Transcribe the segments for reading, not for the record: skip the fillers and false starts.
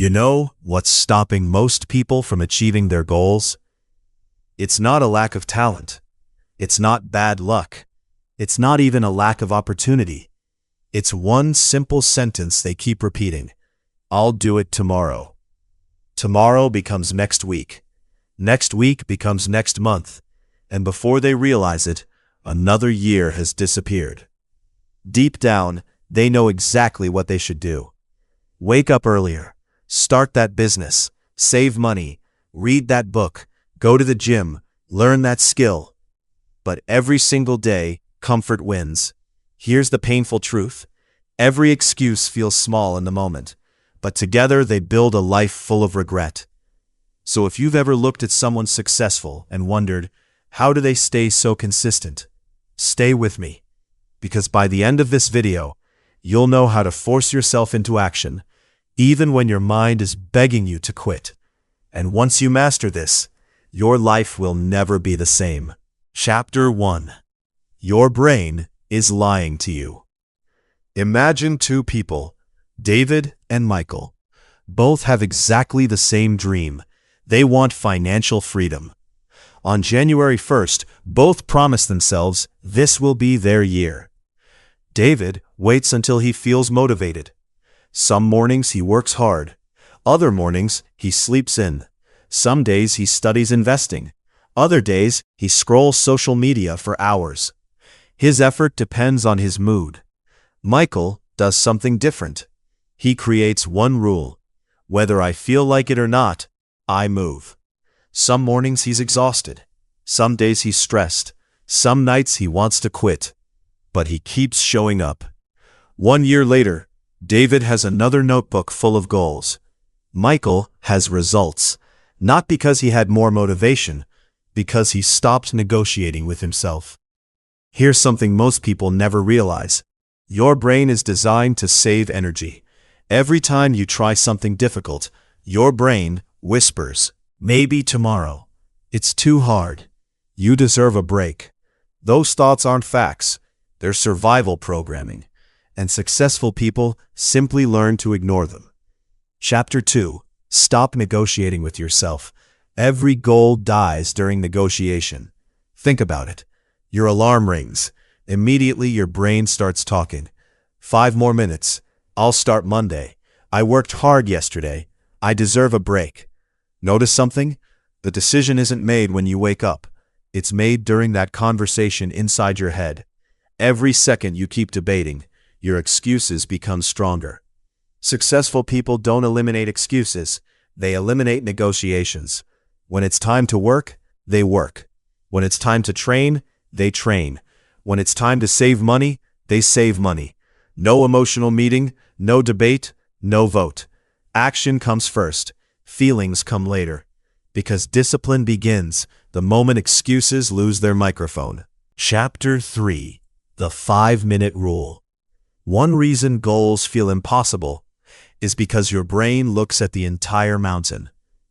You know what's stopping most people from achieving their goals? It's not a lack of talent. It's not bad luck. It's not even a lack of opportunity. It's one simple sentence they keep repeating. I'll do it tomorrow. Tomorrow becomes next week. Next week becomes next month. And before they realize it, another year has disappeared. Deep down, they know exactly what they should do. Wake up earlier. Start that business. Save money. Read that book. Go to the gym. Learn that skill. But every single day, comfort wins. Here's the painful truth. Every excuse feels small in the moment, but together they build a life full of regret. So if you've ever looked at someone successful and wondered, how do they stay so consistent? Stay with me, because by the end of this video, you'll know how to force yourself into action, even when your mind is begging you to quit. And once you master this, your life will never be the same. Chapter 1. Your brain is lying to you. Imagine two people, David and Michael. Both have exactly the same dream. They want financial freedom. On January 1st, both promise themselves this will be their year. David waits until he feels motivated. Some mornings he works hard. Other mornings he sleeps in. Some days he studies investing. Other days he scrolls social media for hours. His effort depends on his mood. Michael does something different. He creates one rule. Whether I feel like it or not, I move. Some mornings he's exhausted. Some days he's stressed. Some nights he wants to quit. But he keeps showing up. 1 year later, David has another notebook full of goals. Michael has results. Not because he had more motivation, because he stopped negotiating with himself. Here's something most people never realize. Your brain is designed to save energy. Every time you try something difficult, your brain whispers, maybe tomorrow. It's too hard. You deserve a break. Those thoughts aren't facts. They're survival programming. And successful people simply learn to ignore them. Chapter 2. Stop negotiating with yourself. Every goal dies during negotiation. Think about it. Your alarm rings. Immediately your brain starts talking. 5 more minutes. I'll start Monday. I worked hard yesterday. I deserve a break. Notice something? The decision isn't made when you wake up. It's made during that conversation inside your head. Every second you keep debating, your excuses become stronger. Successful people don't eliminate excuses. They eliminate negotiations. When it's time to work, they work. When it's time to train, they train. When it's time to save money, they save money. No emotional meeting, no debate, no vote. Action comes first. Feelings come later. Because discipline begins the moment excuses lose their microphone. Chapter 3. The 5-minute rule. One reason goals feel impossible is because your brain looks at the entire mountain.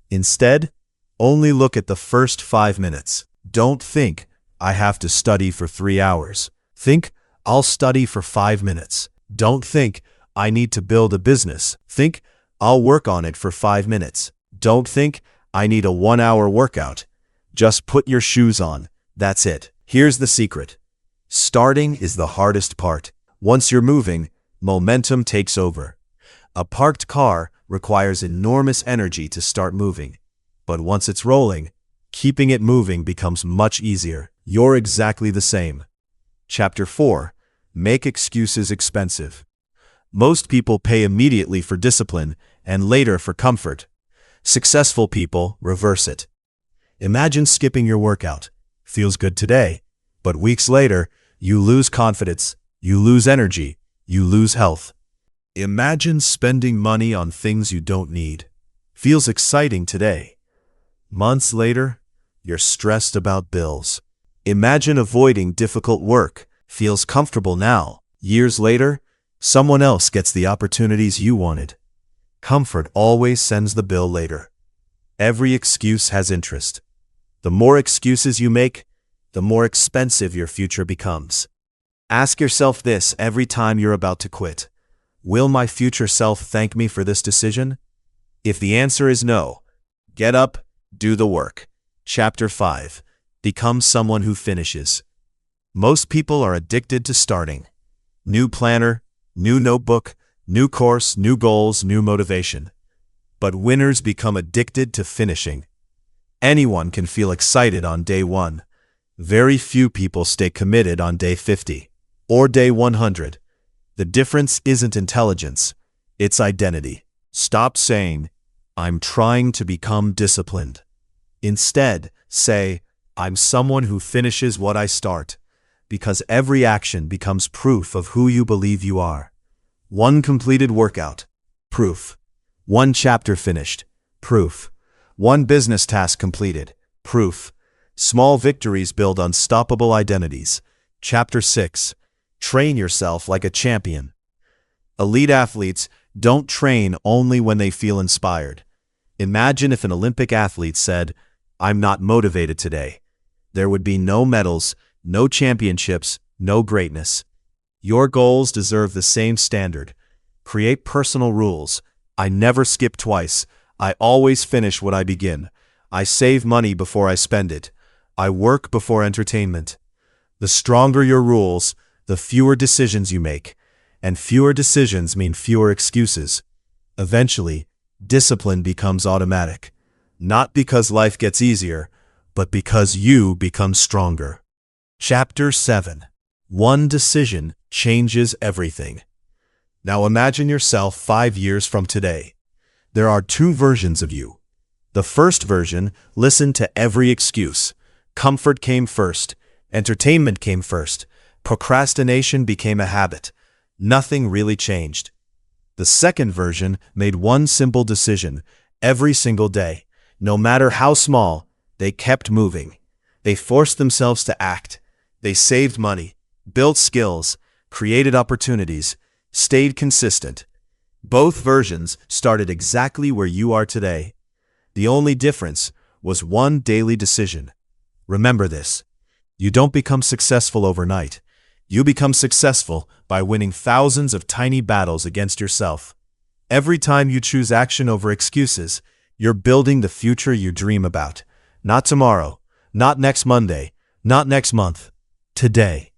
Instead, only look at the first 5 minutes. Don't think, I have to study for 3 hours. Think, I'll study for 5 minutes. Don't think, I need to build a business. Think, I'll work on it for 5 minutes. Don't think, I need a 1-hour workout. Just put your shoes on. That's it. Here's the secret. Starting is the hardest part. Once you're moving, momentum takes over. A parked car requires enormous energy to start moving. But once it's rolling, keeping it moving becomes much easier. You're exactly the same. Chapter 4. Make excuses expensive. Most people pay immediately for discipline and later for comfort. Successful people reverse it. Imagine skipping your workout. Feels good today, but weeks later, you lose confidence, you lose energy, you lose health. Imagine spending money on things you don't need. Feels exciting today. Months later, you're stressed about bills. Imagine avoiding difficult work. Feels comfortable now. Years later, someone else gets the opportunities you wanted. Comfort always sends the bill later. Every excuse has interest. The more excuses you make, the more expensive your future becomes. Ask yourself this every time you're about to quit. Will my future self thank me for this decision? If the answer is no, get up, do the work. Chapter 5. Become someone who finishes. Most people are addicted to starting. New planner, new notebook, new course, new goals, new motivation. But winners become addicted to finishing. Anyone can feel excited on day 1. Very few people stay committed on day 50 or day 100. The difference isn't intelligence, it's identity. Stop saying, "I'm trying to become disciplined." Instead, say, "I'm someone who finishes what I start," because every action becomes proof of who you believe you are. 1 completed workout, proof. 1 chapter finished, proof. 1 business task completed, proof. Small victories build unstoppable identities. Chapter 6. Train yourself like a champion. Elite athletes don't train only when they feel inspired. Imagine if an Olympic athlete said, "I'm not motivated today." There would be no medals, no championships, no greatness. Your goals deserve the same standard. Create personal rules. I never skip twice. I always finish what I begin. I save money before I spend it. I work before entertainment. The stronger your rules, the fewer decisions you make. And fewer decisions mean fewer excuses. Eventually, discipline becomes automatic. Not because life gets easier, but because you become stronger. Chapter 7. 1 decision changes everything. Now imagine yourself 5 years from today. There are 2 versions of you. The first version listened to every excuse. Comfort came first. Entertainment came first. Procrastination became a habit. Nothing really changed. The second version made 1 simple decision every single day. No matter how small, they kept moving. They forced themselves to act. They saved money, built skills, created opportunities, stayed consistent. Both versions started exactly where you are today. The only difference was 1 daily decision. Remember this. You don't become successful overnight. You become successful by winning thousands of tiny battles against yourself. Every time you choose action over excuses, you're building the future you dream about. Not tomorrow, not next Monday, not next month. Today.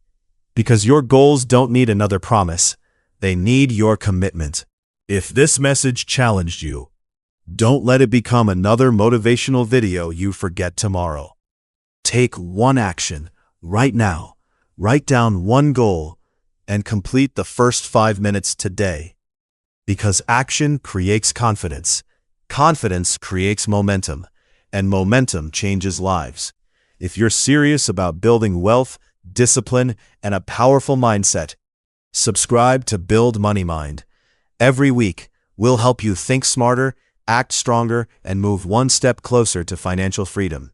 Because your goals don't need another promise. They need your commitment. If this message challenged you, don't let it become another motivational video you forget tomorrow. Take 1 action right now. Write down 1 goal and complete the first 5 minutes today. Because action creates confidence. Confidence creates momentum, and momentum changes lives. If you're serious about building wealth, discipline, and a powerful mindset, subscribe to Build Money Mind. Every week, we'll help you think smarter, act stronger, and move 1 step closer to financial freedom.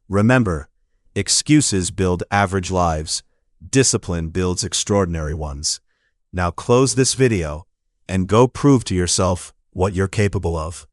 Remember, excuses build average lives. Discipline builds extraordinary ones. Now close this video and go prove to yourself what you're capable of.